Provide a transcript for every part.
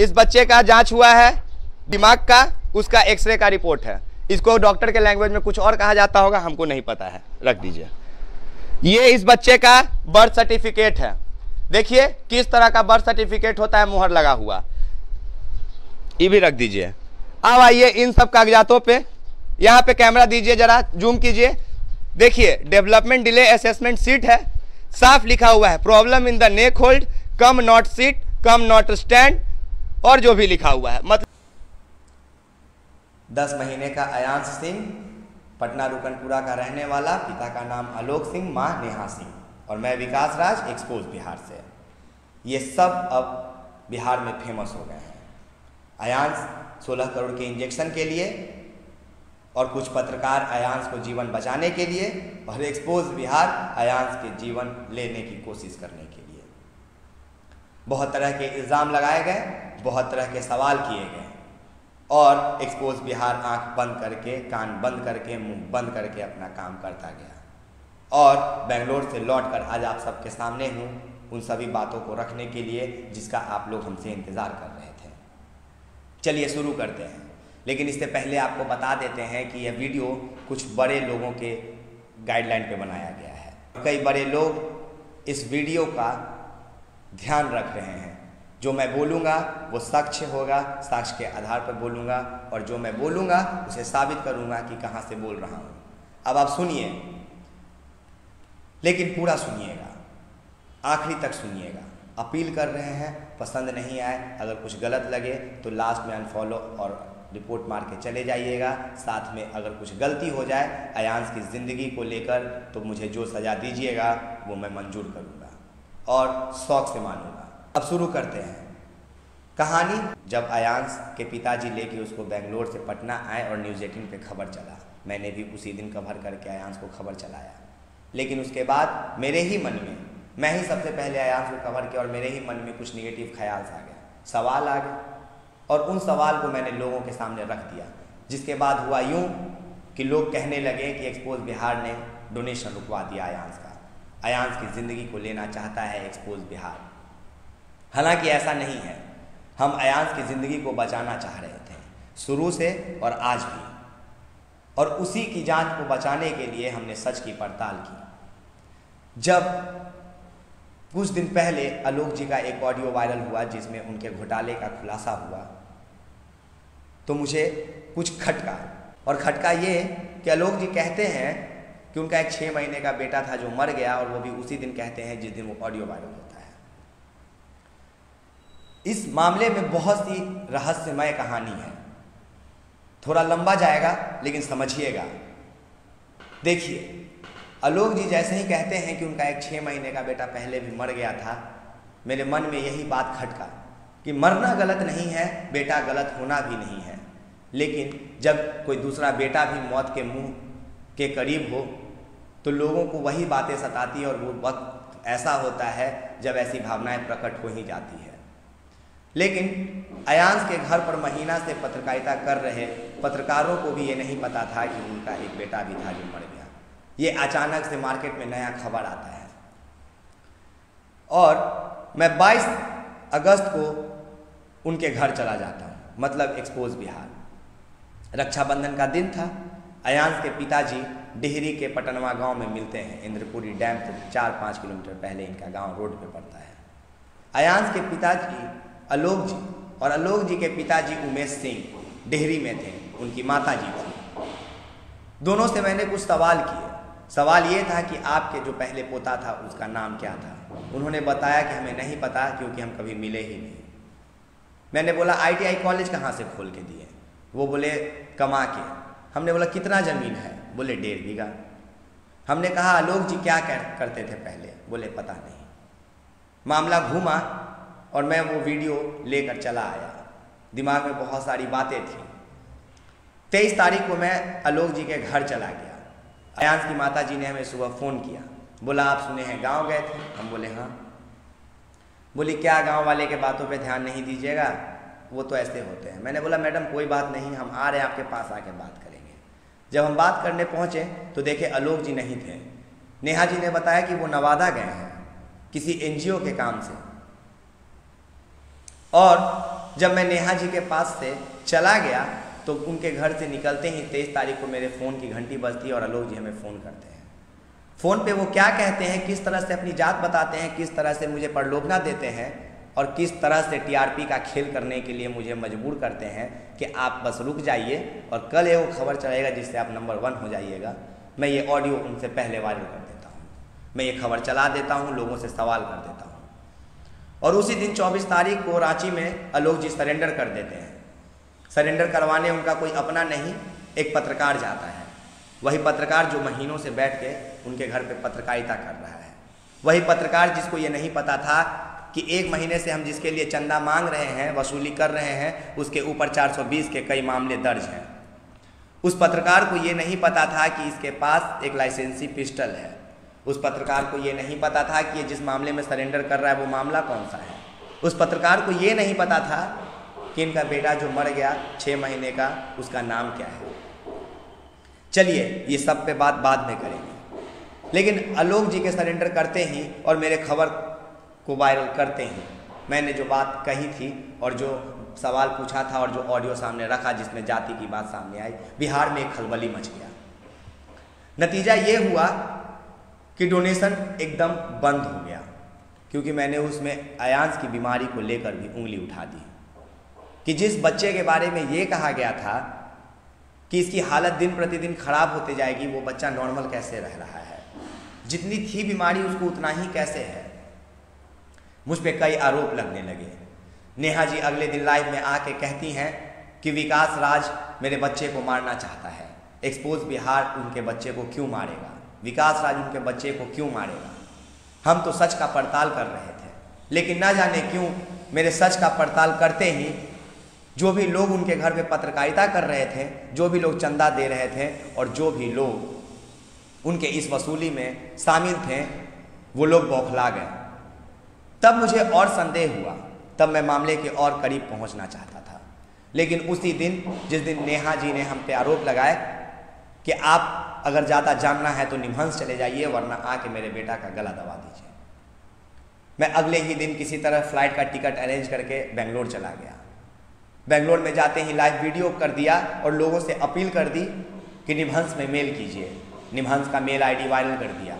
इस बच्चे का जांच हुआ है दिमाग का, उसका एक्सरे का रिपोर्ट है। इसको डॉक्टर के लैंग्वेज में कुछ और कहा जाता होगा, हमको नहीं पता है, रख दीजिए। ये इस बच्चे का बर्थ सर्टिफिकेट है। देखिए किस तरह का बर्थ सर्टिफिकेट होता है, मुहर लगा हुआ। ये भी रख दीजिए। अब आइए इन सब कागजातों पे, यहाँ पे कैमरा दीजिए, जरा जूम कीजिए। देखिए डेवलपमेंट डिले असेसमेंट सीट है, साफ लिखा हुआ है problem in the neck hold, come not seat, come not stand, और जो भी लिखा हुआ है। मतलब 10 महीने का अयांश सिंह, पटना रुकनपुरा का रहने वाला, पिता का नाम आलोक सिंह, माँ नेहा सिंह, और मैं विकास राज, एक्सपोज बिहार से। ये सब अब बिहार में फेमस हो गए हैं। अयांश 16 करोड़ के इंजेक्शन के लिए, और कुछ पत्रकार अयांश को जीवन बचाने के लिए, और एक्सपोज बिहार अयांश के जीवन लेने की कोशिश करने के लिए। बहुत तरह के इल्ज़ाम लगाए गए, बहुत तरह के सवाल किए गए, और एक्सपोज बिहार आंख बंद करके, कान बंद करके, मुंह बंद करके अपना काम करता गया। और बेंगलोर से लौटकर आज आप सबके सामने हूँ उन सभी बातों को रखने के लिए जिसका आप लोग हमसे इंतज़ार कर रहे थे। चलिए शुरू करते हैं, लेकिन इससे पहले आपको बता देते हैं कि यह वीडियो कुछ बड़े लोगों के गाइडलाइन पे बनाया गया है। कई बड़े लोग इस वीडियो का ध्यान रख रहे हैं। जो मैं बोलूँगा वो साक्ष्य होगा, साक्ष्य के आधार पर बोलूँगा, और जो मैं बोलूँगा उसे साबित करूँगा कि कहाँ से बोल रहा हूँ। अब आप सुनिए, लेकिन पूरा सुनिएगा, आखिरी तक सुनिएगा। अपील कर रहे हैं, पसंद नहीं आए, अगर कुछ गलत लगे तो लास्ट में अनफॉलो और रिपोर्ट मार के चले जाइएगा। साथ में अगर कुछ गलती हो जाए अयांश की ज़िंदगी को लेकर तो मुझे जो सज़ा दीजिएगा वो मैं मंजूर करूँगा और शौक़ से मानूँगा। अब शुरू करते हैं कहानी। जब अयांश के पिताजी लेके उसको बेंगलोर से पटना आए और न्यूज़ 18 पे खबर चला, मैंने भी उसी दिन कवर करके अयांश को खबर चलाया। लेकिन उसके बाद मेरे ही मन में, मैं ही सबसे पहले अयांश को कवर किया, और मेरे ही मन में कुछ निगेटिव ख्याल आ गया, सवाल आ गए, और उन सवाल को मैंने लोगों के सामने रख दिया। जिसके बाद हुआ यूँ कि लोग कहने लगे कि एक्सपोज बिहार ने डोनेशन रुकवा दिया अयांश का, अयांश की ज़िंदगी को लेना चाहता है एक्सपोज बिहार। हालांकि ऐसा नहीं है, हम अयांश की ज़िंदगी को बचाना चाह रहे थे शुरू से और आज भी, और उसी की जांच को बचाने के लिए हमने सच की पड़ताल की। जब कुछ दिन पहले आलोक जी का एक ऑडियो वायरल हुआ जिसमें उनके घोटाले का खुलासा हुआ, तो मुझे कुछ खटका, और खटका ये कि आलोक जी कहते हैं कि उनका एक 6 महीने का बेटा था जो मर गया, और वो भी उसी दिन कहते हैं जिस दिन वो ऑडियो वायरल होता है। इस मामले में बहुत सी रहस्यमय कहानी है, थोड़ा लंबा जाएगा लेकिन समझिएगा। देखिए, आलोक जी जैसे ही कहते हैं कि उनका एक 6 महीने का बेटा पहले भी मर गया था, मेरे मन में यही बात खटका कि मरना गलत नहीं है, बेटा गलत होना भी नहीं है, लेकिन जब कोई दूसरा बेटा भी मौत के मुंह के करीब हो तो लोगों को वही बातें सताती है, और वो वक्त ऐसा होता है जब ऐसी भावनाएं प्रकट हो ही जाती है। लेकिन अयांश के घर पर महीना से पत्रकारिता कर रहे पत्रकारों को भी ये नहीं पता था कि उनका एक बेटा भी था जो मर गया। ये अचानक से मार्केट में नया खबर आता है, और मैं 22 अगस्त को उनके घर चला जाता हूँ, मतलब एक्सपोज बिहार। रक्षाबंधन का दिन था। अयांश के पिताजी डिहरी के पटनवा गांव में मिलते हैं। इंद्रपुरी डैम से 4-5 किलोमीटर पहले इनका गांव रोड पे पड़ता है। अयांश के पिताजी आलोक जी, और आलोक जी के पिताजी उमेश सिंह डिहरी में थे, उनकी माता जी थी। दोनों से मैंने कुछ सवाल किए। सवाल ये था कि आपके जो पहले पोता था उसका नाम क्या था। उन्होंने बताया कि हमें नहीं पता क्योंकि हम कभी मिले ही नहीं। मैंने बोला ITI कॉलेज कहाँ से खोल के दिए? वो बोले कमा के। हमने बोला कितना ज़मीन है? बोले 1.5 बीघा। हमने कहा आलोक जी क्या करते थे पहले? बोले पता नहीं। मामला घूमा और मैं वो वीडियो लेकर चला आया। दिमाग में बहुत सारी बातें थी। 23 तारीख को मैं आलोक जी के घर चला गया। अयांश की माता जी ने हमें सुबह फ़ोन किया, बोला आप सुने हैं गांव गए थे? हम बोले हाँ। बोली क्या गांव वाले के बातों पे ध्यान नहीं दीजिएगा, वो तो ऐसे होते हैं। मैंने बोला मैडम कोई बात नहीं, हम आ रहे हैं आपके पास, आके बात करेंगे। जब हम बात करने पहुँचे तो देखे आलोक जी नहीं थे। नेहा जी ने बताया कि वो नवादा गए हैं किसी NGO के काम से, और जब मैं नेहा जी के पास से चला गया तो उनके घर से निकलते ही 23 तारीख को मेरे फ़ोन की घंटी बजती है और आलोक जी हमें फ़ोन करते हैं। फ़ोन पे वो क्या कहते हैं, किस तरह से अपनी जात बताते हैं, किस तरह से मुझे प्रलोभना देते हैं और किस तरह से टीआरपी का खेल करने के लिए मुझे मजबूर करते हैं कि आप बस रुक जाइए और कल ये वो खबर चलेगा जिससे आप नंबर 1 हो जाइएगा। मैं ये ऑडियो उनसे पहले वायरल कर देता हूँ, मैं ये खबर चला देता हूँ, लोगों से सवाल कर देता हूँ। और उसी दिन 24 तारीख को रांची में आलोक जी सरेंडर कर देते हैं। सरेंडर करवाने उनका कोई अपना नहीं, एक पत्रकार जाता है। वही पत्रकार जो महीनों से बैठ के उनके घर पे पत्रकारिता कर रहा है, वही पत्रकार जिसको ये नहीं पता था कि 1 महीने से हम जिसके लिए चंदा मांग रहे हैं, वसूली कर रहे हैं, उसके ऊपर 420 के कई मामले दर्ज हैं। उस पत्रकार को ये नहीं पता था कि इसके पास एक लाइसेंसी पिस्टल है। उस पत्रकार को ये नहीं पता था कि ये जिस मामले में सरेंडर कर रहा है वो मामला कौन सा है। उस पत्रकार को ये नहीं पता था कि इनका बेटा जो मर गया 6 महीने का, उसका नाम क्या है। चलिए ये सब पे बात बाद में करेंगे, लेकिन आलोक जी के सरेंडर करते ही और मेरे खबर को वायरल करते ही मैंने जो बात कही थी और जो सवाल पूछा था और जो ऑडियो सामने रखा जिसमें जाति की बात सामने आई, बिहार में एक खलबली मच गया। नतीजा ये हुआ कि डोनेशन एकदम बंद हो गया, क्योंकि मैंने उसमें अयांश की बीमारी को लेकर भी उंगली उठा दी कि जिस बच्चे के बारे में ये कहा गया था कि इसकी हालत दिन प्रतिदिन खराब होते जाएगी, वो बच्चा नॉर्मल कैसे रह रहा है, जितनी थी बीमारी उसको उतना ही कैसे है। मुझ पे कई आरोप लगने लगे। नेहा जी अगले दिन लाइव में आके कहती हैं कि विकास राज मेरे बच्चे को मारना चाहता है, एक्सपोज बिहार उनके बच्चे को क्यों मारेगा, विकास राज उनके बच्चे को क्यों मारेगा। हम तो सच का पड़ताल कर रहे थे, लेकिन ना जाने क्यों मेरे सच का पड़ताल करते ही जो भी लोग उनके घर पे पत्रकारिता कर रहे थे, जो भी लोग चंदा दे रहे थे और जो भी लोग उनके इस वसूली में शामिल थे, वो लोग बौखला गए। तब मुझे और संदेह हुआ, तब मैं मामले के और करीब पहुंचना चाहता था। लेकिन उसी दिन जिस दिन नेहा जी ने हम पे आरोप लगाए कि आप अगर ज़्यादा जानना है तो निमहंस चले जाइए वरना आके मेरे बेटा का गला दबा दीजिए, मैं अगले ही दिन किसी तरह फ्लाइट का टिकट अरेंज करके बेंगलोर चला गया। बेंगलोर में जाते ही लाइव वीडियो कर दिया और लोगों से अपील कर दी कि निमहंस में मेल कीजिए। निमहंस का मेल आईडी वायरल कर दिया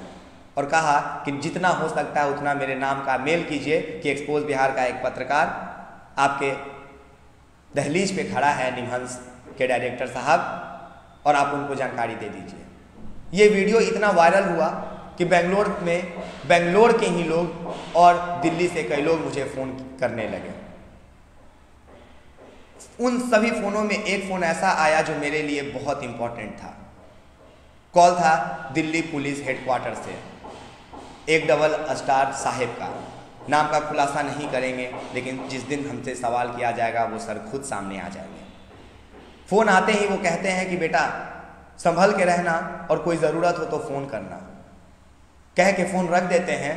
और कहा कि जितना हो सकता है उतना मेरे नाम का मेल कीजिए कि एक्सपोज बिहार का एक पत्रकार आपके दहलीज पे खड़ा है, निमहंस के डायरेक्टर साहब, और आप उनको जानकारी दे दीजिए। ये वीडियो इतना वायरल हुआ कि बेंगलोर के ही लोग और दिल्ली से कई लोग मुझे फ़ोन करने लगे। उन सभी फ़ोनों में एक फ़ोन ऐसा आया जो मेरे लिए बहुत इम्पोर्टेंट था। कॉल था दिल्ली पुलिस हेडक्वार्टर से, एक डबल स्टार साहिब का। नाम का खुलासा नहीं करेंगे, लेकिन जिस दिन हमसे सवाल किया जाएगा वो सर खुद सामने आ जाएंगे। फ़ोन आते ही वो कहते हैं कि बेटा संभल के रहना और कोई ज़रूरत हो तो फ़ोन करना। कह के फ़ोन रख देते हैं।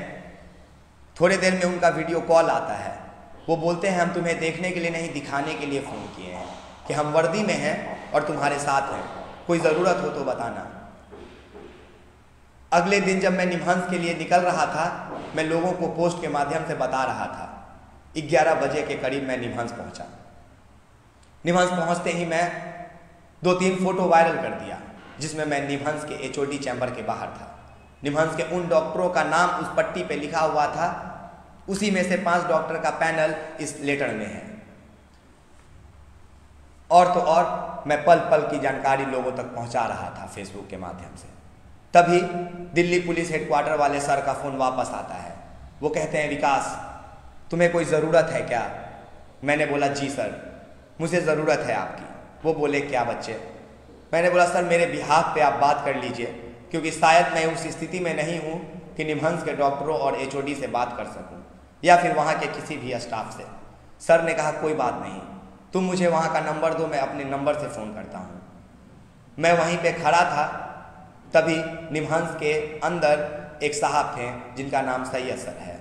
थोड़ी देर में उनका वीडियो कॉल आता है। वो बोलते हैं हम तुम्हें देखने के लिए नहीं, दिखाने के लिए फ़ोन किए हैं कि हम वर्दी में हैं और तुम्हारे साथ हैं, कोई ज़रूरत हो तो बताना। अगले दिन जब मैं निमहंस के लिए निकल रहा था, मैं लोगों को पोस्ट के माध्यम से बता रहा था। 11 बजे के करीब मैं निमहंस पहुंचा। निमहंस पहुंचते ही मैं 2-3 फोटो वायरल कर दिया जिसमें मैं निमहंस के HOD चैम्बर के बाहर था। निमहंस के उन डॉक्टरों का नाम उस पट्टी पे लिखा हुआ था, उसी में से 5 डॉक्टर का पैनल इस लेटर में है। और तो और मैं पल पल की जानकारी लोगों तक पहुंचा रहा था फेसबुक के माध्यम से। तभी दिल्ली पुलिस हेडक्वार्टर वाले सर का फ़ोन वापस आता है। वो कहते हैं विकास तुम्हें कोई ज़रूरत है क्या? मैंने बोला जी सर, मुझे ज़रूरत है आपकी। वो बोले क्या बच्चे? मैंने बोला सर मेरे बिहाफ पे आप बात कर लीजिए, क्योंकि शायद मैं उस स्थिति में नहीं हूँ कि निमहंस के डॉक्टरों और HOD से बात कर सकूँ या फिर वहाँ के किसी भी स्टाफ से। सर ने कहा कोई बात नहीं, तुम मुझे वहाँ का नंबर दो, मैं अपने नंबर से फ़ोन करता हूँ। मैं वहीं पे खड़ा था, तभी निमहंस के अंदर एक साहब थे जिनका नाम सैयद सर है।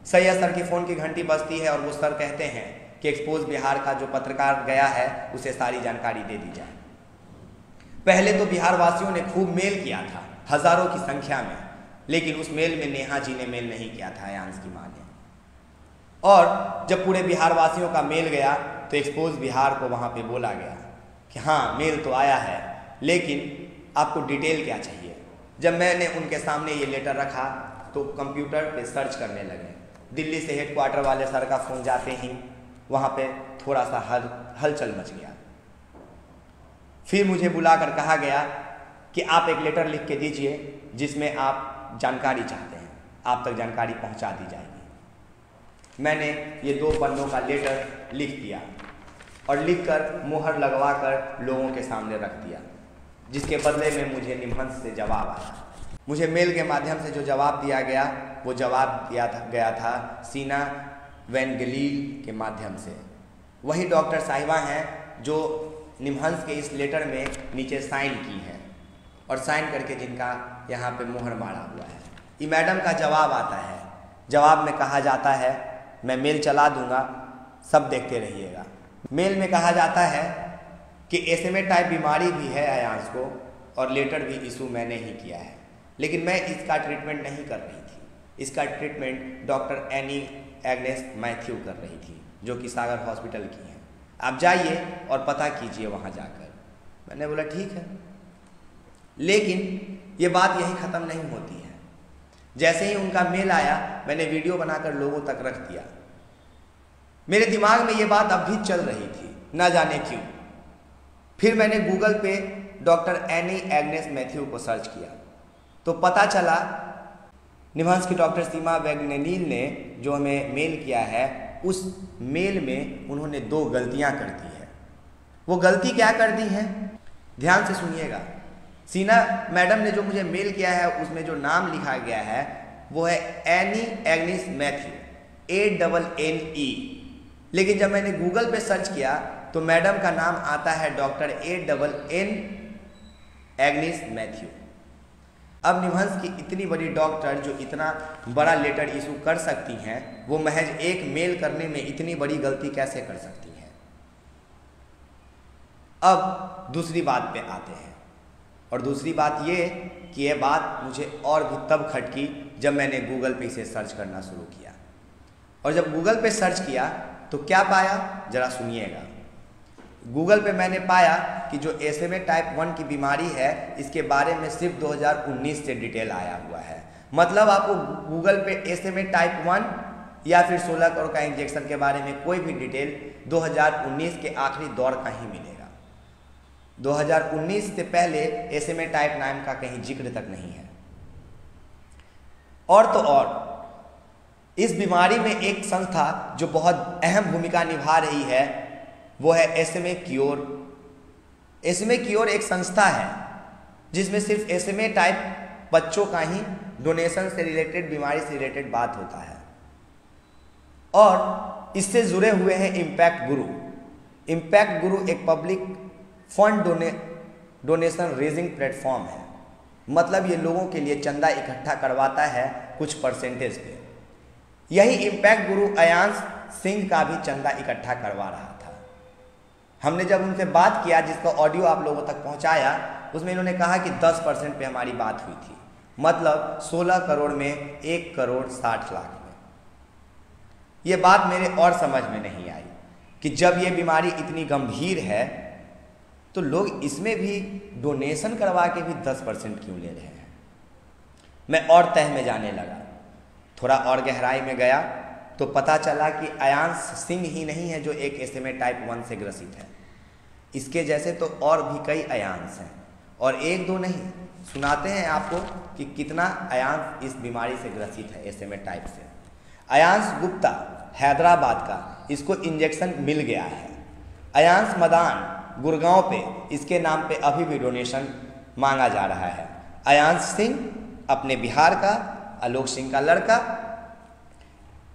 सैयद सर की फ़ोन की घंटी बजती है और वो सर कहते हैं कि एक्सपोज बिहार का जो पत्रकार गया है उसे सारी जानकारी दे दी जाए। पहले तो बिहार वासियों ने खूब मेल किया था, हज़ारों की संख्या में, लेकिन उस मेल में नेहा जी ने मेल नहीं किया था, अयांश की माँ ने। और जब पूरे बिहार वासियों का मेल गया तो एक्सपोज बिहार को वहाँ पे बोला गया कि हाँ मेल तो आया है, लेकिन आपको डिटेल क्या चाहिए। जब मैंने उनके सामने ये लेटर रखा तो कंप्यूटर पे सर्च करने लगे। दिल्ली से हेडक्वार्टर वाले सर का फ़ोन जाते ही वहाँ पे थोड़ा सा हलचल मच गया। फिर मुझे बुलाकर कहा गया कि आप एक लेटर लिख के दीजिए जिसमें आप जानकारी चाहते हैं, आप तक जानकारी पहुँचा दी जाएगी। मैंने ये 2 पन्नों का लेटर लिख दिया और लिखकर मोहर लगवाकर लोगों के सामने रख दिया, जिसके बदले में मुझे निमहंस से जवाब आया। मुझे मेल के माध्यम से जो जवाब दिया गया वो जवाब गया था सीना वैन गलील के माध्यम से। वही डॉक्टर साहिबा हैं जो निमहंस के इस लेटर में नीचे साइन की है और साइन करके जिनका यहाँ पे मोहर मारा हुआ है। ये मैडम का जवाब आता है। जवाब में कहा जाता है, मैं मेल चला दूंगा, सब देखते रहिएगा। मेल में कहा जाता है कि SMA टाइप बीमारी भी है अयांश को और लेटर भी इशू मैंने ही किया है, लेकिन मैं इसका ट्रीटमेंट नहीं कर रही थी। इसका treatment doctor any Agnes Matthew कर रही थी, जो कि सागर हॉस्पिटल की हैं। आप जाइए और पता कीजिए वहाँ जाकर। मैंने बोला ठीक है, लेकिन ये बात यहीं ख़त्म नहीं होती है। जैसे ही उनका मेल आया मैंने वीडियो बनाकर लोगों तक रख दिया। मेरे दिमाग में ये बात अब भी चल रही थी, ना जाने क्यों। फिर मैंने गूगल पे डॉक्टर एनी एग्नेस मैथ्यू को सर्च किया तो पता चला निमहंस की डॉक्टर सीमा वैगनेनील ने जो हमें मेल किया है, उस मेल में उन्होंने 2 गलतियां कर दी है। वो गलती क्या कर दी है, ध्यान से सुनिएगा। सीना मैडम ने जो मुझे मेल किया है उसमें जो नाम लिखा गया है वो है एनी एग्नेस मैथ्यू, ANNE। लेकिन जब मैंने गूगल पे सर्च किया तो मैडम का नाम आता है डॉक्टर ANN एग्नेस मैथ्यू। अब निमहंस की इतनी बड़ी डॉक्टर जो इतना बड़ा लेटर इशू कर सकती हैं, वो महज एक मेल करने में इतनी बड़ी गलती कैसे कर सकती हैं। अब दूसरी बात पे आते हैं, और दूसरी बात ये कि ये बात मुझे और भी तब खटकी जब मैंने गूगल पे इसे सर्च करना शुरू किया। और जब गूगल पे सर्च किया तो क्या पाया, जरा सुनिएगा। गूगल पे मैंने पाया कि जो SMA टाइप 1 की बीमारी है, इसके बारे में सिर्फ 2019 से डिटेल आया हुआ है। मतलब आपको गूगल पे SMA टाइप 1 या फिर 16 करोड़ का इंजेक्शन के बारे में कोई भी डिटेल 2019 के आखिरी दौर का ही मिलेगा। 2019 से पहले SMA टाइप नाम का कहीं जिक्र तक नहीं है। और तो और इस बीमारी में एक संस्था जो बहुत अहम भूमिका निभा रही है वो है SMA क्योर। SMA क्योर एक संस्था है जिसमें सिर्फ SMA टाइप बच्चों का ही डोनेशन से रिलेटेड, बीमारी से रिलेटेड बात होता है। और इससे जुड़े हुए हैं इम्पैक्ट गुरु। इम्पैक्ट गुरु एक public fund donation raising platform है। मतलब ये लोगों के लिए चंदा इकट्ठा करवाता है कुछ परसेंटेज पे। यही इम्पैक्ट गुरु अयांश सिंह का भी चंदा इकट्ठा करवा रहा था। हमने जब उनसे बात किया, जिसका ऑडियो आप लोगों तक पहुंचाया, उसमें इन्होंने कहा कि 10% पे हमारी बात हुई थी। मतलब 16 करोड़ में 1 करोड़ 60 लाख में। ये बात मेरे और समझ में नहीं आई कि जब ये बीमारी इतनी गंभीर है तो लोग इसमें भी डोनेशन करवा के भी 10% क्यों ले रहे हैं। मैं और तह में जाने लगा, थोड़ा और गहराई में गया तो पता चला कि अयांश सिंह ही नहीं है जो एक SMA टाइप 1 से ग्रसित है। इसके जैसे तो और भी कई अयांश हैं, और 1-2 नहीं। सुनाते हैं आपको कि कितना अयांश इस बीमारी से ग्रसित है SMA टाइप से। अयांश गुप्ता हैदराबाद का, इसको इंजेक्शन मिल गया है। अयांश मदान गुड़गांव पे, इसके नाम पे अभी भी डोनेशन मांगा जा रहा है। अयांश सिंह अपने बिहार का, आलोक सिंह का लड़का।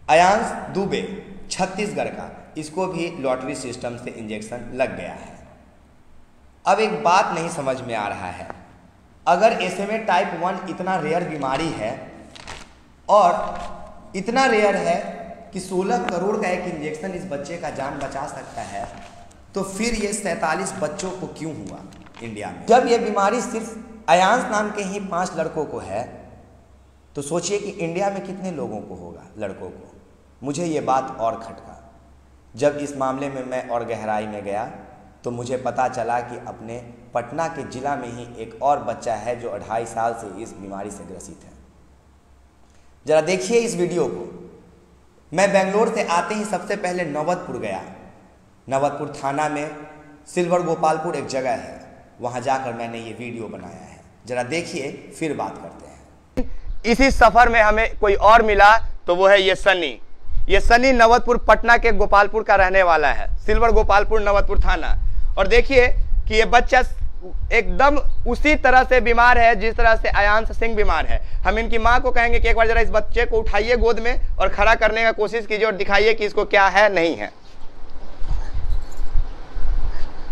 अयांश दुबे छत्तीसगढ़ का, इसको भी लॉटरी सिस्टम से इंजेक्शन लग गया है। अब एक बात नहीं समझ में आ रहा है, अगर SMA टाइप 1 इतना रेयर बीमारी है और इतना रेयर है कि 16 करोड़ का एक इंजेक्शन इस बच्चे का जान बचा सकता है, तो फिर ये 47 बच्चों को क्यों हुआ इंडिया में? जब ये बीमारी सिर्फ अयांश नाम के ही 5 लड़कों को है, तो सोचिए कि इंडिया में कितने लोगों को होगा, लड़कों को। मुझे ये बात और खटका। जब इस मामले में मैं और गहराई में गया तो मुझे पता चला कि अपने पटना के ज़िला में ही एक और बच्चा है जो 2.5 साल से इस बीमारी से ग्रसित है। ज़रा देखिए इस वीडियो को। मैं बेंगलोर से आते ही सबसे पहले नौबतपुर गया। नौबतपुर थाना में सिल्वर गोपालपुर एक जगह है, वहाँ जाकर मैंने ये वीडियो बनाया है। ज़रा देखिए फिर बात करते हैं। इसी सफ़र में हमें कोई और मिला तो वो है ये सनी। ये सनी नौबतपुर पटना के गोपालपुर का रहने वाला है, सिल्वर गोपालपुर नौबतपुर थाना। और देखिए कि ये बच्चा एकदम उसी तरह से बीमार है जिस तरह से अयांश सिंह बीमार है। हम इनकी माँ को कहेंगे कि एक बार जरा इस बच्चे को उठाइए गोद में और खड़ा करने का कोशिश कीजिए और दिखाइए कि इसको क्या है नहीं है।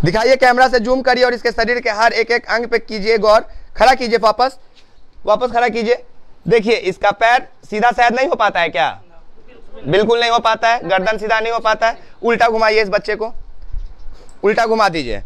दिखाइए, कैमरा से जूम करिए और इसके शरीर के हर एक एक अंग पे कीजिए गौर। खड़ा कीजिए, वापस खड़ा कीजिए। देखिए इसका पैर सीधा शायद नहीं हो पाता है क्या? बिल्कुल नहीं हो पाता है। गर्दन सीधा नहीं हो पाता है। उल्टा घुमाइए, इस बच्चे को उल्टा घुमा दीजिए।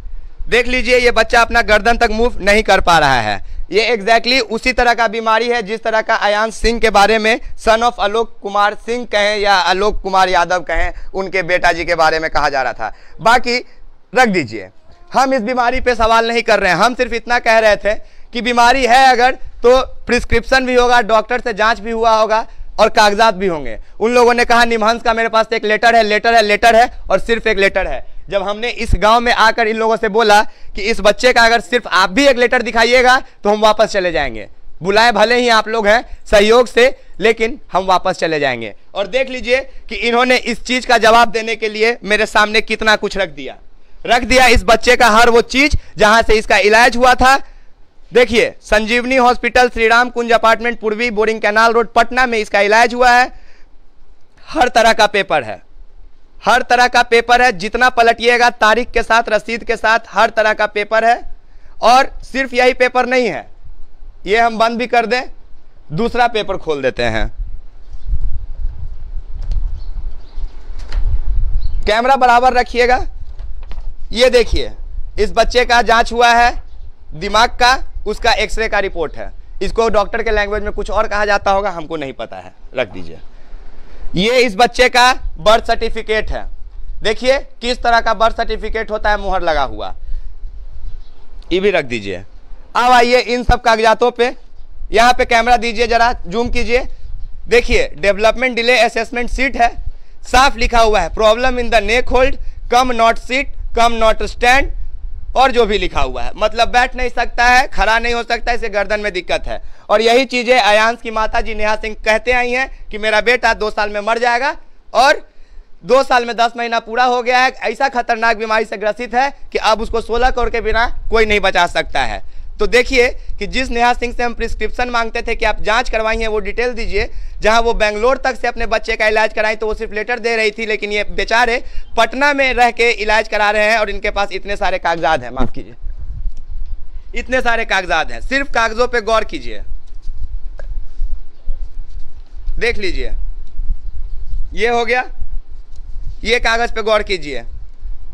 देख लीजिए ये बच्चा अपना गर्दन तक मूव नहीं कर पा रहा है। ये एग्जैक्टली उसी तरह का बीमारी है जिस तरह का अयांश सिंह के बारे में सन ऑफ आलोक कुमार सिंह कहें या आलोक कुमार यादव कहें, उनके बेटा जी के बारे में कहा जा रहा था। बाकी रख दीजिए, हम इस बीमारी पे सवाल नहीं कर रहे हैं। हम सिर्फ इतना कह रहे थे कि बीमारी है अगर तो प्रिस्क्रिप्शन भी होगा, डॉक्टर से जांच भी हुआ होगा और कागजात भी होंगे। उन लोगों ने कहा निमहंस का मेरे पास एक लेटर है और सिर्फ एक लेटर है। जब हमने इस गांव में आकर इन लोगों से बोला कि इस बच्चे का अगर सिर्फ आप भी एक लेटर दिखाइएगा तो हम वापस चले जाएंगे, बुलाए भले ही आप लोग हैं सहयोग से, लेकिन हम वापस चले जाएंगे। और देख लीजिए कि इन्होंने इस चीज का जवाब देने के लिए मेरे सामने कितना कुछ रख दिया इस बच्चे का हर वो चीज जहां से इसका इलाज हुआ था। देखिए संजीवनी हॉस्पिटल, श्री राम कुंज अपार्टमेंट, पूर्वी बोरिंग कैनाल रोड, पटना में इसका इलाज हुआ है। हर तरह का पेपर है, जितना पलटिएगा तारीख के साथ, रसीद के साथ, हर तरह का पेपर है। और सिर्फ यही पेपर नहीं है, ये हम बंद भी कर दें, दूसरा पेपर खोल देते हैं। कैमरा बराबर रखिएगा। ये देखिए इस बच्चे का जांच हुआ है दिमाग का, उसका एक्सरे का रिपोर्ट है। इसको डॉक्टर के लैंग्वेज में कुछ और कहा जाता होगा, हमको नहीं पता है। रख दीजिए। ये इस बच्चे का बर्थ सर्टिफिकेट है। देखिए किस तरह का बर्थ सर्टिफिकेट होता है, मुहर लगा हुआ। ये भी रख दीजिए। अब आइए इन सब कागजातों पे, यहाँ पे कैमरा दीजिए, जरा जूम कीजिए। देखिए डेवलपमेंट डिले असेसमेंट सीट है, साफ लिखा हुआ है problem in the neck hold, come not seat, come not stand, और जो भी लिखा हुआ है। मतलब बैठ नहीं सकता है, खड़ा नहीं हो सकता है, इसे गर्दन में दिक्कत है। और यही चीजें अयांश की माता जी नेहा सिंह कहते आई हैं कि मेरा बेटा 2 साल में मर जाएगा, और 2 साल में 10 महीना पूरा हो गया है। ऐसा खतरनाक बीमारी से ग्रसित है कि अब उसको 16 करोड़ के बिना कोई नहीं बचा सकता है। तो देखिए कि जिस नेहा सिंह से हम प्रिस्क्रिप्शन मांगते थे कि आप जांच करवाइए, वो डिटेल दीजिए, जहां वो बेंगलोर तक से अपने बच्चे का इलाज कराई तो वो सिर्फ लेटर दे रही थी, लेकिन ये बेचारे पटना में रह के इलाज करा रहे हैं और इनके पास इतने सारे कागजात हैं, माफ कीजिए, इतने सारे कागजात हैं। सिर्फ कागजों पे गौर कीजिए, देख लीजिए, ये हो गया, ये कागज पे गौर कीजिए।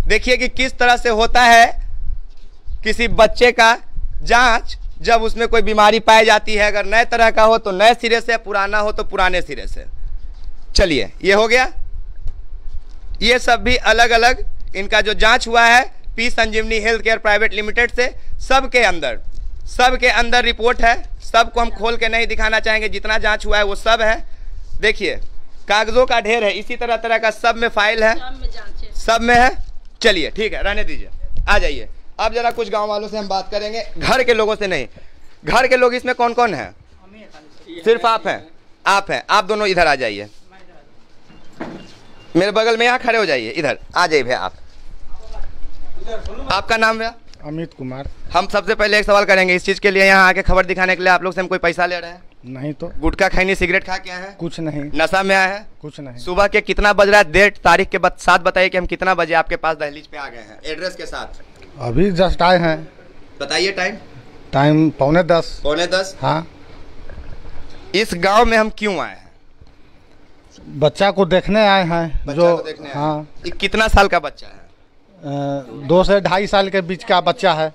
देखिए कि किस तरह से होता है किसी बच्चे का जांच जब उसमें कोई बीमारी पाई जाती है। अगर नए तरह का हो तो नए सिरे से, पुराना हो तो पुराने सिरे से। चलिए ये हो गया। ये सब भी अलग अलग इनका जो जांच हुआ है पी संजीवनी हेल्थ केयर प्राइवेट लिमिटेड से, सबके अंदर रिपोर्ट है। सबको हम खोल के नहीं दिखाना चाहेंगे, जितना जांच हुआ है वो सब है। देखिए कागजों का ढेर है, इसी तरह का सब में फाइल है, सब में है। चलिए ठीक है, रहने दीजिए, आ जाइए। अब जरा कुछ गांव वालों से हम बात करेंगे, घर के लोगों से नहीं। घर के लोग इसमें कौन कौन है? सिर्फ आप हैं, आप दोनों इधर आ जाइए, मेरे बगल में यहाँ खड़े हो जाइए, इधर आ जाइए भैया। आपका नाम भैया? अमित कुमार। हम सबसे पहले एक सवाल करेंगे, इस चीज के लिए यहाँ आके खबर दिखाने के लिए आप लोग से हम कोई पैसा ले रहे हैं? नहीं तो। गुटखा खैनी सिगरेट खा के आए हैं? कुछ नहीं। नशा में आए हैं? कुछ नहीं। सुबह के कितना बज रहा है, डेट तारीख के साथ बताइए कि हम कितना बजे आपके पास दहलीज पे आ गए हैं, एड्रेस के साथ। अभी जस्ट आए हैं। बताइए टाइम। टाइम 9:45। 9:45? हाँ। इस गांव में हम क्यों आए हैं? बच्चा को देखने आए हैं। जो देखने हाँ। ये कितना साल का बच्चा है? 2 से 2.5 साल के बीच का बच्चा है।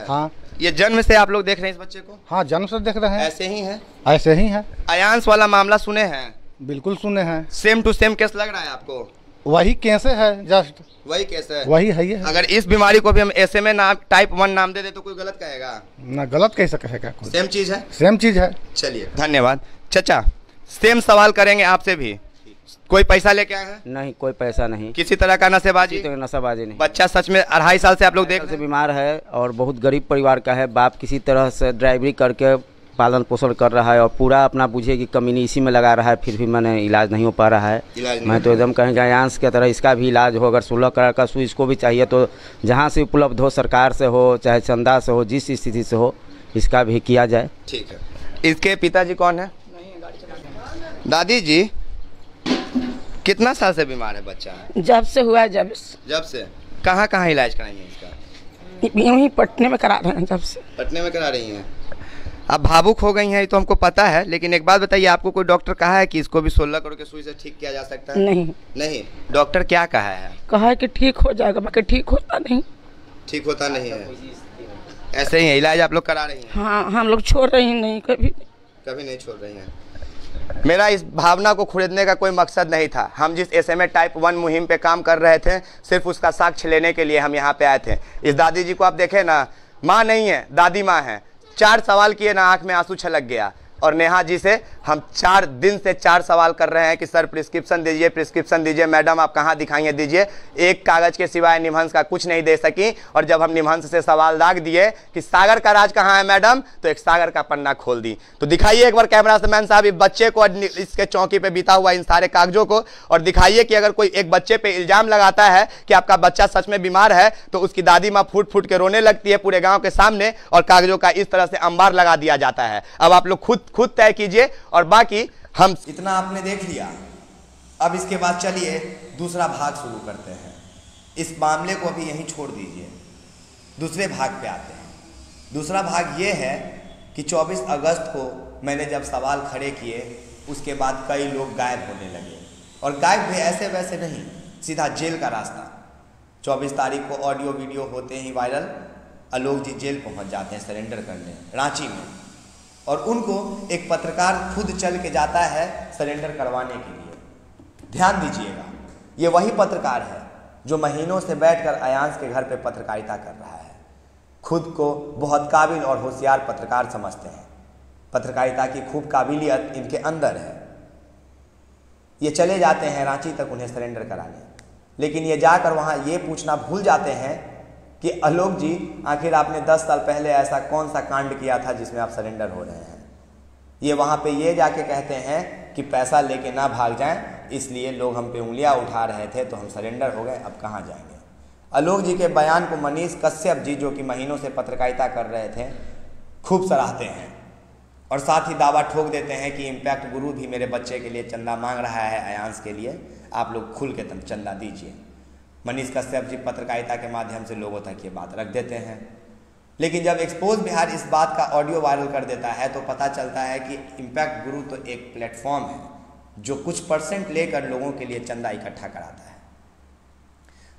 हाँ। ये जन्म से आप लोग देख रहे हैं इस बच्चे को? हाँ, जन्म से देख रहे हैं। ऐसे ही है? ऐसे ही है। अयांश वाला मामला सुने हैं? बिल्कुल सुने हैं। सेम टू सेम केस लग रहा है आपको? वही कैसे है, जस्ट वही केस है, वही है ये। अगर इस बीमारी को भी हम SMA नाम टाइप 1 नाम दे दे तो कोई गलत कहेगा? ना गलत कैसे कहेगा कोई, सेम चीज है, सेम चीज है। चलिए धन्यवाद। चाचा सेम सवाल करेंगे आपसे भी, कोई पैसा लेके आए हैं? नहीं, कोई पैसा नहीं, किसी तरह का नशेबाजी? तो नशाबाजी नहीं। बच्चा सच में 2.5 साल से आप लोग देख से रहे हैं? बीमार है और बहुत गरीब परिवार का है। बाप किसी तरह से ड्राइवरी करके पालन पोषण कर रहा है और पूरा अपना बुझे कि कमीनी इसी में लगा रहा है, फिर भी मैंने इलाज नहीं हो पा रहा है। मैं तो एकदम कहेंगे आयांश की तरह इसका भी इलाज हो, अगर 16 करोड़ का सुई इसको भी चाहिए तो जहाँ से उपलब्ध हो, सरकार से हो चाहे चंदा से हो, जिस स्थिति से हो इसका भी किया जाए। ठीक है। इसके पिताजी कौन है? दादी जी कितना साल से बीमार है बच्चा? जब से हुआ है, जब से। कहाँ कहाँ इलाज कराएंगे इसका? यूं ही पटने में करा रहे हैं, जब से पटने में करा रही हैं। अब भावुक हो गई हैं ये तो हमको पता है, लेकिन एक बात बताइए, आपको कोई डॉक्टर कहा है कि इसको भी 16 करोड़ के सुई से ठीक किया जा सकता है? नहीं। नहीं, डॉक्टर क्या कहा है? कहा है कि ठीक हो जाएगा, बाकी ठीक होता नहीं। ठीक होता नहीं है, ऐसे ही है। इलाज आप लोग करा रही हैं? हाँ, हम लोग छोड़ रहे हैं, नहीं कभी नहीं छोड़ रही हैं। मेरा इस भावना को खरीदने का कोई मकसद नहीं था। हम जिस SMA टाइप 1 मुहिम पे काम कर रहे थे, सिर्फ उसका साक्ष्य लेने के लिए हम यहाँ पे आए थे। इस दादी जी को आप देखें ना, माँ नहीं है, दादी माँ है। 4 सवाल किए ना, आँख में आंसू छलक गया। और नेहा जी से हम 4 दिन से 4 सवाल कर रहे हैं कि सर प्रिस्क्रिप्शन दीजिए, प्रिस्क्रिप्शन दीजिए। मैडम आप कहाँ दिखाएंगे, दीजिए। एक कागज़ के सिवाय निमहंस का कुछ नहीं दे सकी। और जब हम निमहंस से सवाल दाग दिए कि सागर का राज कहाँ है मैडम, तो एक सागर का पन्ना खोल दी। तो दिखाइए एक बार कैमरा मैन साहब इस बच्चे को, इसके चौकी पे बीता हुआ इन सारे कागजों को, और दिखाइए कि अगर कोई एक बच्चे पे इल्जाम लगाता है कि आपका बच्चा सच में बीमार है तो उसकी दादी माँ फूट फूट के रोने लगती है पूरे गाँव के सामने, और कागजों का इस तरह से अंबार लगा दिया जाता है। अब आप लोग खुद तय कीजिए, और बाकी हम इतना आपने देख लिया। अब इसके बाद चलिए दूसरा भाग शुरू करते हैं। इस मामले को अभी यहीं छोड़ दीजिए, दूसरे भाग पे आते हैं। दूसरा भाग ये है कि 24 अगस्त को मैंने जब सवाल खड़े किए, उसके बाद कई लोग गायब होने लगे, और गायब भी ऐसे वैसे नहीं, सीधा जेल का रास्ता। 24 तारीख को ऑडियो वीडियो होते ही वायरल, आलोक जी जेल पहुंच जाते हैं सरेंडर करने, रांची में। और उनको एक पत्रकार खुद चल के जाता है सरेंडर करवाने के लिए। ध्यान दीजिएगा, ये वही पत्रकार है जो महीनों से बैठकर आयांश के घर पे पत्रकारिता कर रहा है। खुद को बहुत काबिल और होशियार पत्रकार समझते हैं, पत्रकारिता की खूब काबिलियत इनके अंदर है। ये चले जाते हैं रांची तक उन्हें सरेंडर कराने, लेकिन ये जाकर वहाँ ये पूछना भूल जाते हैं कि आलोक जी आखिर आपने 10 साल पहले ऐसा कौन सा कांड किया था जिसमें आप सरेंडर हो रहे हैं। ये वहाँ पे ये जाके कहते हैं कि पैसा लेके ना भाग जाएं, इसलिए लोग हम पे उंगलियां उठा रहे थे तो हम सरेंडर हो गए, अब कहाँ जाएंगे। आलोक जी के बयान को मनीष कश्यप जी, जो कि महीनों से पत्रकारिता कर रहे थे, खूब सराहते हैं, और साथ ही दावा ठोक देते हैं कि इम्पैक्ट गुरु भी मेरे बच्चे के लिए चंदा मांग रहा है आयांश के लिए, आप लोग खुल के चंदा दीजिए। मनीष कश्यप जी पत्रकारिता के माध्यम से लोगों तक ये बात रख देते हैं। लेकिन जब एक्सपोज बिहार इस बात का ऑडियो वायरल कर देता है तो पता चलता है कि इम्पैक्ट गुरु तो एक प्लेटफॉर्म है जो कुछ % लेकर लोगों के लिए चंदा इकट्ठा कराता है।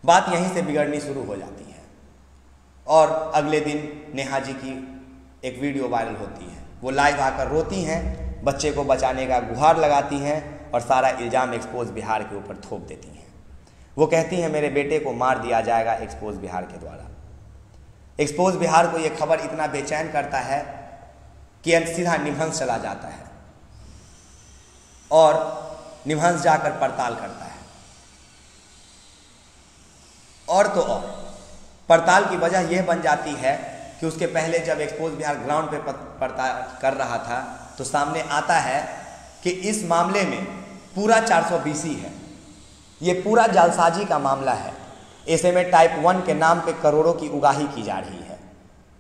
बात यहीं से बिगड़नी शुरू हो जाती है, और अगले दिन नेहा जी की एक वीडियो वायरल होती है। वो लाइव आकर रोती हैं, बच्चे को बचाने का गुहार लगाती हैं, और सारा इल्ज़ाम एक्सपोज बिहार के ऊपर थोप देती हैं। वो कहती हैं मेरे बेटे को मार दिया जाएगा एक्सपोज बिहार के द्वारा। एक्सपोज बिहार को ये खबर इतना बेचैन करता है कि सीधा निमहंस चला जाता है, और निमहंस जाकर पड़ताल करता है। और तो और पड़ताल की वजह यह बन जाती है कि उसके पहले जब एक्सपोज बिहार ग्राउंड पे पड़ताल कर रहा था तो सामने आता है कि इस मामले में पूरा 420 है। ये पूरा जालसाजी का मामला है। SMA टाइप 1 के नाम पे करोड़ों की उगाही की जा रही है।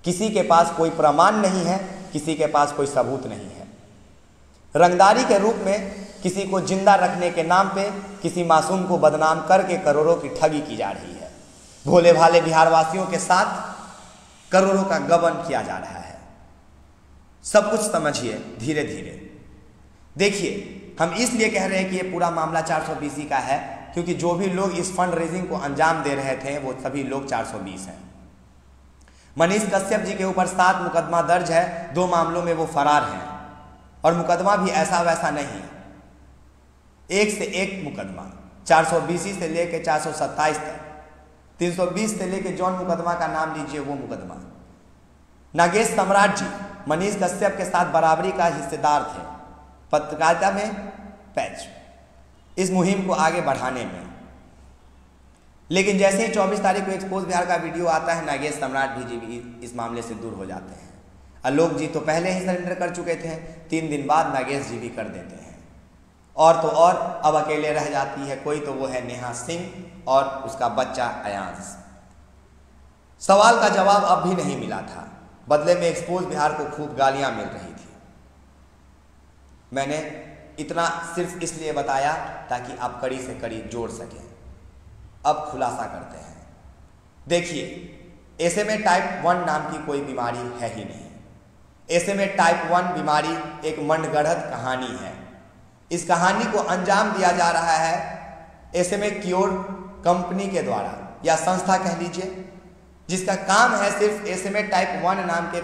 किसी के पास कोई प्रमाण नहीं है, किसी के पास कोई सबूत नहीं है। रंगदारी के रूप में किसी को जिंदा रखने के नाम पे किसी मासूम को बदनाम करके करोड़ों की ठगी की जा रही है। भोले भाले बिहारवासियों के साथ करोड़ों का गबन किया जा रहा है। सब कुछ समझिए धीरे धीरे। देखिए, हम इसलिए कह रहे हैं कि ये पूरा मामला 420 का है क्योंकि जो भी लोग इस फंड रेजिंग को अंजाम दे रहे थे वो सभी लोग 420 हैं। मनीष कश्यप जी के ऊपर 7 मुकदमा दर्ज है, 2 मामलों में वो फरार हैं, और मुकदमा भी ऐसा वैसा नहीं है। एक से एक मुकदमा, 420 से लेकर 427 तक, 320 से लेकर जौन मुकदमा का नाम लीजिए वो मुकदमा। नागेश सम्राट जी मनीष कश्यप के साथ बराबरी का हिस्सेदार थे पत्रकारिता में पैच, इस मुहिम को आगे बढ़ाने में। लेकिन जैसे ही 24 तारीख को एक्सपोज बिहार का वीडियो आता है, नागेश सम्राट जी भी इस मामले से दूर हो जाते हैं। आलोक जी तो पहले ही सरेंडर कर चुके थे, 3 दिन बाद नागेश जी भी कर देते हैं। और तो और अब अकेले रह जाती है कोई, तो वो है नेहा सिंह और उसका बच्चा अयांश। सवाल का जवाब अब भी नहीं मिला था, बदले में एक्सपोज बिहार को खूब गालियां मिल रही थी। मैंने इतना सिर्फ इसलिए बताया ताकि आप कड़ी से कड़ी जोड़ सकें। अब खुलासा करते हैं। देखिए, SMA टाइप 1 नाम की कोई बीमारी है ही नहीं। SMA टाइप 1 बीमारी एक मनगढ़ंत कहानी है। इस कहानी को अंजाम दिया जा रहा है SMA क्योर कंपनी के द्वारा या संस्था कह लीजिए, जिसका काम है सिर्फ SMA टाइप 1 नाम के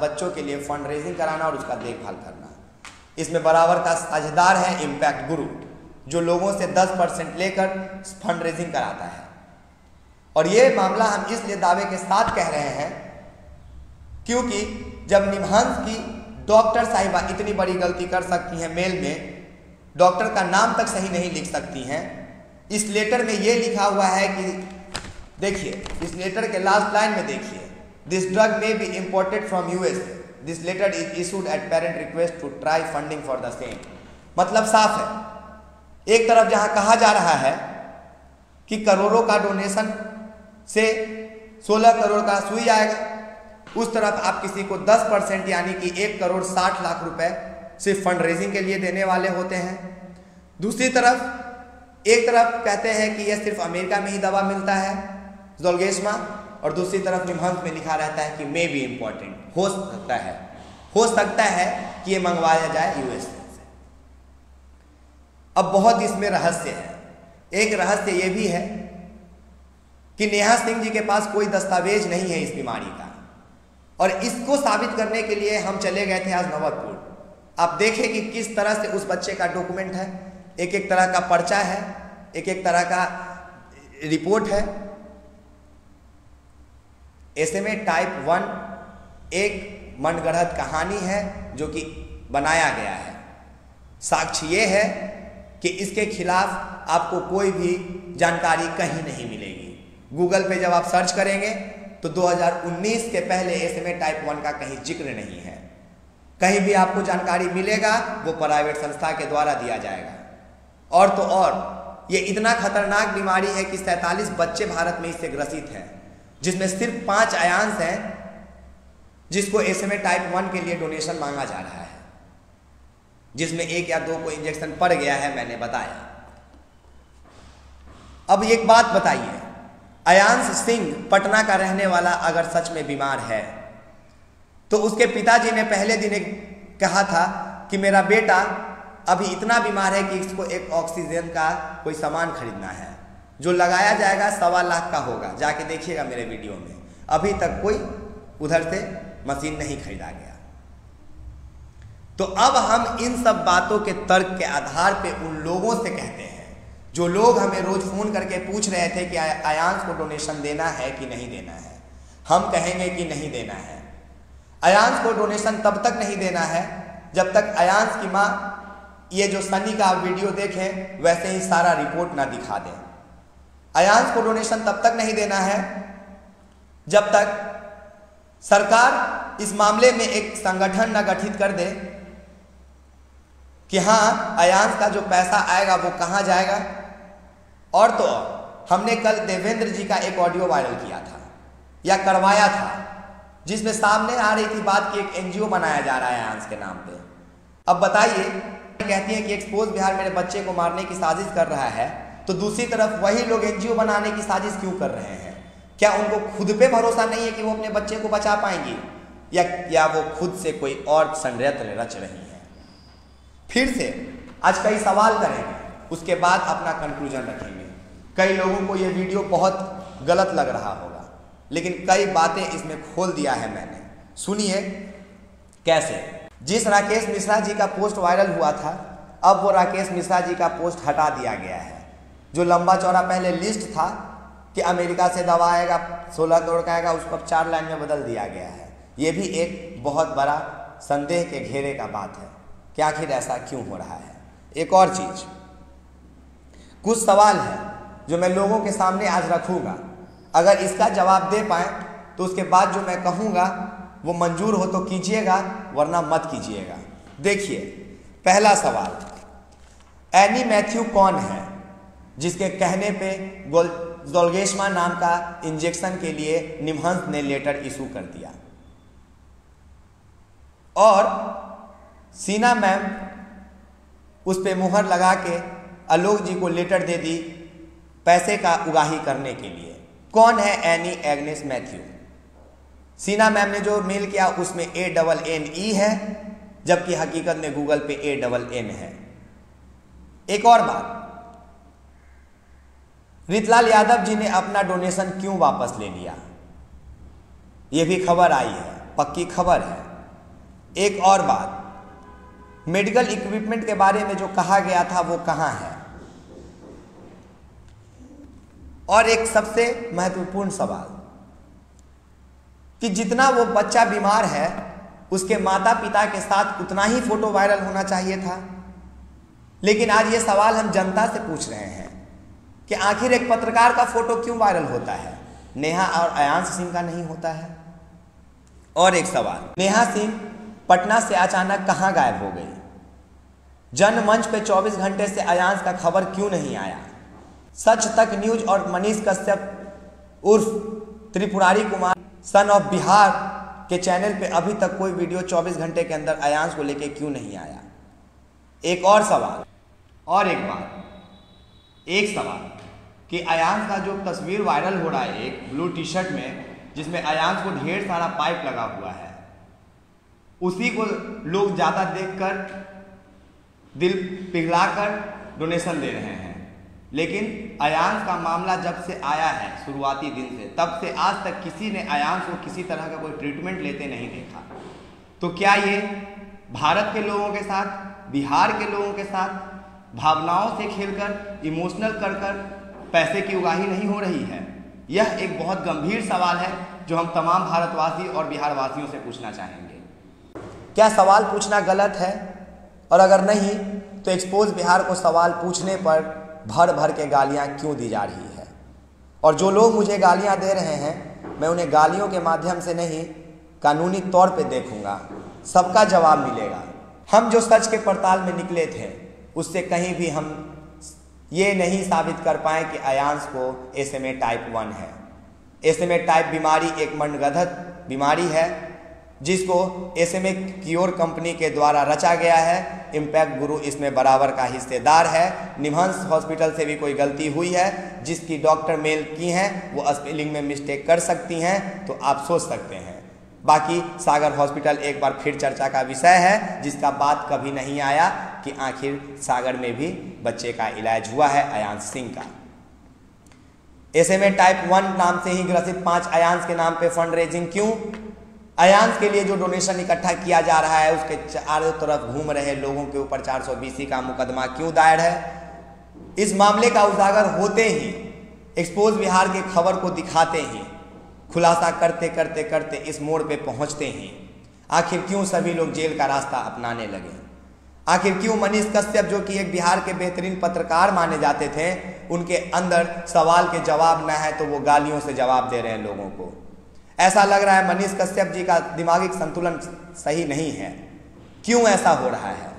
बच्चों के लिए फंड रेजिंग कराना और उसका देखभाल करना। इसमें बराबर का साझेदार है इम्पैक्ट गुरु, जो लोगों से 10% लेकर फंड रेजिंग कराता है। और ये मामला हम इसलिए दावे के साथ कह रहे हैं क्योंकि जब निभांस की डॉक्टर साहिबा इतनी बड़ी गलती कर सकती हैं, मेल में डॉक्टर का नाम तक सही नहीं लिख सकती हैं। इस लेटर में ये लिखा हुआ है कि देखिए, इस लेटर के लास्ट लाइन में देखिए, this drug may be imported from US, this letter is issued at parent request to try funding for the same. मतलब साफ है, एक तरफ जहां कहा जा रहा है कि करोड़ों का डोनेशन से 16 करोड़ का सुई आएगा, उस तरफ आप किसी को 10% यानी कि 1 करोड़ 60 लाख रुपए सिर्फ फंड रेजिंग के लिए देने वाले होते हैं। दूसरी तरफ एक तरफ कहते हैं कि यह सिर्फ अमेरिका में ही दवा मिलता है जोल्गेस्मा, और दूसरी तरफ निभांस में लिखा रहता है कि मे बी इम्पोर्टेंट, हो सकता है कि ये मंगवाया जाए US से। अब बहुत इसमें रहस्य है। एक रहस्य ये भी है कि नेहा सिंह जी के पास कोई दस्तावेज नहीं है इस बीमारी का, और इसको साबित करने के लिए हम चले गए थे आज नवतपुर। आप देखें कि किस तरह से उस बच्चे का डॉक्यूमेंट है, एक एक तरह का पर्चा है, एक एक तरह का रिपोर्ट है। SMA टाइप 1 एक मनगढ़ंत कहानी है जो कि बनाया गया है। साक्ष्य ये है कि इसके खिलाफ आपको कोई भी जानकारी कहीं नहीं मिलेगी। गूगल पे जब आप सर्च करेंगे तो 2019 के पहले SMA टाइप 1 का कहीं जिक्र नहीं है। कहीं भी आपको जानकारी मिलेगा वो प्राइवेट संस्था के द्वारा दिया जाएगा। और तो और ये इतना खतरनाक बीमारी है कि 47 बच्चे भारत में इससे ग्रसित हैं, जिसमें सिर्फ 5 अयांश हैं जिसको SMA टाइप 1 के लिए डोनेशन मांगा जा रहा है, जिसमें 1 या 2 को इंजेक्शन पड़ गया है, मैंने बताया। अब एक बात बताइए, अयांश सिंह पटना का रहने वाला अगर सच में बीमार है तो उसके पिताजी ने पहले दिन कहा था कि मेरा बेटा अभी इतना बीमार है कि इसको एक ऑक्सीजन का कोई सामान खरीदना है, जो लगाया जाएगा 1.25 लाख का होगा। जाके देखिएगा मेरे वीडियो में, अभी तक कोई उधर से मशीन नहीं खरीदा गया। तो अब हम इन सब बातों के तर्क के आधार पे उन लोगों से कहते हैं, जो लोग हमें रोज फोन करके पूछ रहे थे कि अयांश को डोनेशन देना है कि नहीं देना है, हम कहेंगे कि नहीं देना है। अयांश को डोनेशन तब तक नहीं देना है जब तक अयांश की माँ ये जो सनी का वीडियो देखें वैसे ही सारा रिपोर्ट ना दिखा दें। अयांश को डोनेशन तब तक नहीं देना है जब तक सरकार इस मामले में एक संगठन न गठित कर दे कि हाँ अयांश का जो पैसा आएगा वो कहाँ जाएगा। और तो हमने कल देवेंद्र जी का एक ऑडियो वायरल किया था या करवाया था, जिसमें सामने आ रही थी बात कि एक NGO बनाया जा रहा है अयांश के नाम पे। अब बताइए, कहती है कि एक्सपोज बिहार मेरे बच्चे को मारने की साजिश कर रहा है, तो दूसरी तरफ वही लोग NGO बनाने की साजिश क्यों कर रहे हैं? क्या उनको खुद पे भरोसा नहीं है कि वो अपने बच्चे को बचा पाएंगी, या वो खुद से कोई और षड्यंत्र रच रही हैं? फिर से आज कई सवाल करेंगे, उसके बाद अपना कंक्लूजन रखेंगे। कई लोगों को ये वीडियो बहुत गलत लग रहा होगा, लेकिन कई बातें इसमें खोल दिया है मैंने। सुनिए कैसे। जिस राकेश मिश्रा जी का पोस्ट वायरल हुआ था अब वो राकेश मिश्रा जी का पोस्ट हटा दिया गया है। जो लंबा चौड़ा पहले लिस्ट था कि अमेरिका से दवा आएगा 16 करोड़ का आएगा, उसको अब 4 लाइन में बदल दिया गया है। ये भी एक बहुत बड़ा संदेह के घेरे का बात है कि आखिर ऐसा क्यों हो रहा है। एक और चीज, कुछ सवाल है जो मैं लोगों के सामने आज रखूंगा, अगर इसका जवाब दे पाए तो उसके बाद जो मैं कहूँगा वो मंजूर हो तो कीजिएगा, वरना मत कीजिएगा। देखिए, पहला सवाल, एनी मैथ्यू कौन है जिसके कहने पे जोल्गेस्मा नाम का इंजेक्शन के लिए निमहंस ने लेटर इशू कर दिया और सीना मैम उस पे मुहर लगा के आलोक जी को लेटर दे दी पैसे का उगाही करने के लिए। कौन है एनी एग्नेस मैथ्यू? सीना मैम ने जो मेल किया उसमें ANNE है, जबकि हकीकत में गूगल पे ANN है। एक और बात, रितलाल यादव जी ने अपना डोनेशन क्यों वापस ले लिया, यह भी खबर आई है, पक्की खबर है। एक और बात, मेडिकल इक्विपमेंट के बारे में जो कहा गया था वो कहां है। और एक सबसे महत्वपूर्ण सवाल कि जितना वो बच्चा बीमार है उसके माता पिता के साथ उतना ही फोटो वायरल होना चाहिए था। लेकिन आज ये सवाल हम जनता से पूछ रहे हैं कि आखिर एक पत्रकार का फोटो क्यों वायरल होता है, नेहा और अयांश सिंह का नहीं होता है। और एक सवाल, नेहा सिंह पटना से अचानक कहां गायब हो गई? जनमंच पे 24 घंटे से अयांश का खबर क्यों नहीं आया? सच तक न्यूज और मनीष कश्यप उर्फ त्रिपुरारी कुमार सन ऑफ बिहार के चैनल पे अभी तक कोई वीडियो 24 घंटे के अंदर अयांश को लेके क्यों नहीं आया? एक और सवाल और एक बात, एक सवाल कि अयांश का जो तस्वीर वायरल हो रहा है एक ब्लू टी शर्ट में, जिसमें अयांश को ढेर सारा पाइप लगा हुआ है, उसी को लोग ज़्यादा देखकर दिल पिघलाकर डोनेशन दे रहे हैं। लेकिन अयांश का मामला जब से आया है शुरुआती दिन से, तब से आज तक किसी ने अयांश को किसी तरह का कोई ट्रीटमेंट लेते नहीं देखा। तो क्या ये भारत के लोगों के साथ, बिहार के लोगों के साथ भावनाओं से खेलकर, इमोशनल कर कर पैसे की उगाही नहीं हो रही है? यह एक बहुत गंभीर सवाल है जो हम तमाम भारतवासी और बिहार वासियों से पूछना चाहेंगे। क्या सवाल पूछना गलत है? और अगर नहीं तो एक्सपोज बिहार को सवाल पूछने पर भर भर के गालियां क्यों दी जा रही है? और जो लोग मुझे गालियां दे रहे हैं, मैं उन्हें गालियों के माध्यम से नहीं, कानूनी तौर पे देखूंगा, सबका जवाब मिलेगा। हम जो सच के पड़ताल में निकले थे उससे कहीं भी हम ये नहीं साबित कर पाए कि अयांश को SMA टाइप 1 है। SMA टाइप बीमारी एक मनगढ़ंत बीमारी है जिसको SMA क्योर कंपनी के द्वारा रचा गया है। इम्पैक्ट गुरु इसमें बराबर का हिस्सेदार है। निमहंस हॉस्पिटल से भी कोई गलती हुई है, जिसकी डॉक्टर मेल की हैं वो स्पेलिंग में मिस्टेक कर सकती हैं, तो आप सोच सकते हैं। बाकी सागर हॉस्पिटल एक बार फिर चर्चा का विषय है, जिसका बात कभी नहीं आया कि आखिर सागर में भी बच्चे का इलाज हुआ है अयांश सिंह का। SMA टाइप 1 नाम से ही ग्रसित 5 अयांश के नाम पे फंड रेजिंग क्यों? अयांश के लिए जो डोनेशन इकट्ठा किया जा रहा है उसके चारों तरफ घूम रहे लोगों के ऊपर 420 का मुकदमा क्यों दायर है? इस मामले का उजागर होते ही, एक्सपोज बिहार की खबर को दिखाते ही, खुलासा करते करते करते इस मोड़ पे पहुंचते ही आखिर क्यों सभी लोग जेल का रास्ता अपनाने लगे? आखिर क्यों मनीष कश्यप, जो कि एक बिहार के बेहतरीन पत्रकार माने जाते थे, उनके अंदर सवाल के जवाब न है तो वो गालियों से जवाब दे रहे हैं लोगों को? ऐसा लग रहा है मनीष कश्यप जी का दिमागी संतुलन सही नहीं है। क्यों ऐसा हो रहा है?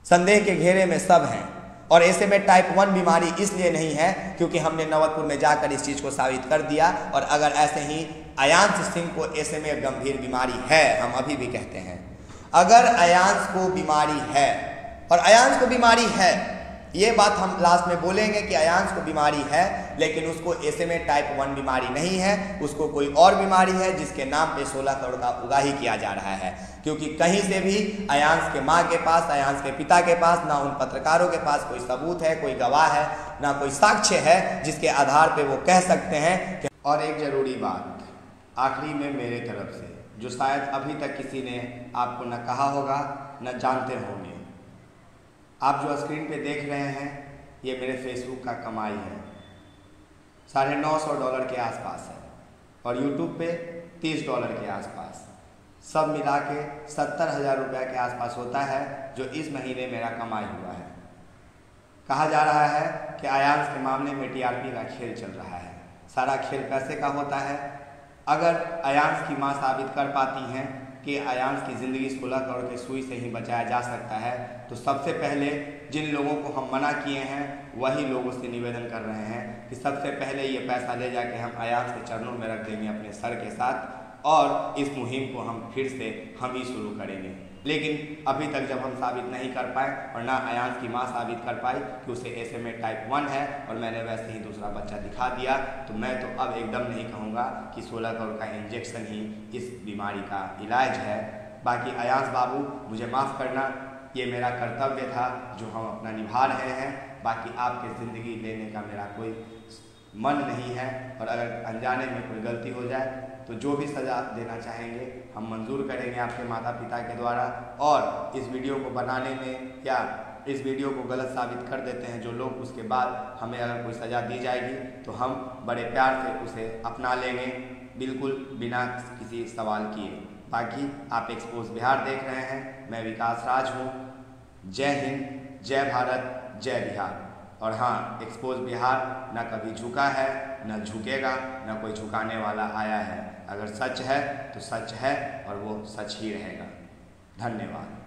संदेह के घेरे में सब हैं। और SMA टाइप 1 बीमारी इसलिए नहीं है क्योंकि हमने नवतपुर में जाकर इस चीज़ को साबित कर दिया। और अगर ऐसे ही अयांश सिंह को SMA गंभीर बीमारी है, हम अभी भी कहते हैं, अगर अयांश को बीमारी है, और अयांश को बीमारी है, ये बात हम लास्ट में बोलेंगे कि अयांश को बीमारी है, लेकिन उसको SMA टाइप 1 बीमारी नहीं है, उसको कोई और बीमारी है जिसके नाम पे 16 करोड़ का उगाही किया जा रहा है। क्योंकि कहीं से भी अयांश के माँ के पास, अयांश के पिता के पास, ना उन पत्रकारों के पास कोई सबूत है, कोई गवाह है, ना कोई साक्ष्य है जिसके आधार पे वो कह सकते हैं कि। और एक जरूरी बात आखिरी में मेरे तरफ से, जो शायद अभी तक किसी ने आपको न कहा होगा न जानते होंगे, आप जो स्क्रीन पे देख रहे हैं ये मेरे फेसबुक का कमाई है, $950 के आसपास है, और यूट्यूब पे $30 के आसपास, सब मिला के 70,000 रुपये के आसपास होता है जो इस महीने मेरा कमाई हुआ है। कहा जा रहा है कि आयांश के मामले में टीआरपी का खेल चल रहा है। सारा खेल पैसे का होता है। अगर आयांश की मां साबित कर पाती हैं कि आयांश की ज़िंदगी 16 करोड़ के सुई से ही बचाया जा सकता है, तो सबसे पहले जिन लोगों को हम मना किए हैं वही लोगों से निवेदन कर रहे हैं कि सबसे पहले ये पैसा ले जाके हम आयांश के चरणों में रख देंगे अपने सर के साथ, और इस मुहिम को हम फिर से हम ही शुरू करेंगे। लेकिन अभी तक जब हम साबित नहीं कर पाए और ना आयांश की मां साबित कर पाई कि उसे SMA टाइप 1 है और मैंने वैसे ही दूसरा बच्चा दिखा दिया, तो मैं तो अब एकदम नहीं कहूँगा कि 16 करोड़ का इंजेक्शन ही इस बीमारी का इलाज है। बाकी आयांश बाबू मुझे माफ़ करना, ये मेरा कर्तव्य था जो हम अपना निभा रहे हैं। बाकी आपके ज़िंदगी लेने का मेरा कोई मन नहीं है, और अगर अनजाने में कोई गलती हो जाए तो जो भी सज़ा देना चाहेंगे हम मंजूर करेंगे आपके माता पिता के द्वारा। और इस वीडियो को बनाने में या इस वीडियो को गलत साबित कर देते हैं जो लोग, उसके बाद हमें अगर कोई सज़ा दी जाएगी तो हम बड़े प्यार से उसे अपना लेंगे, बिल्कुल बिना किसी सवाल किए। बाकी आप एक्सपोज बिहार देख रहे हैं, मैं विकास राज हूँ। जय हिंद, जय भारत, जय बिहार। और हाँ, एक्सपोज बिहार न कभी झुका है, न झुकेगा, न कोई झुकाने वाला आया है। अगर सच है तो सच है और वो सच ही रहेगा। धन्यवाद।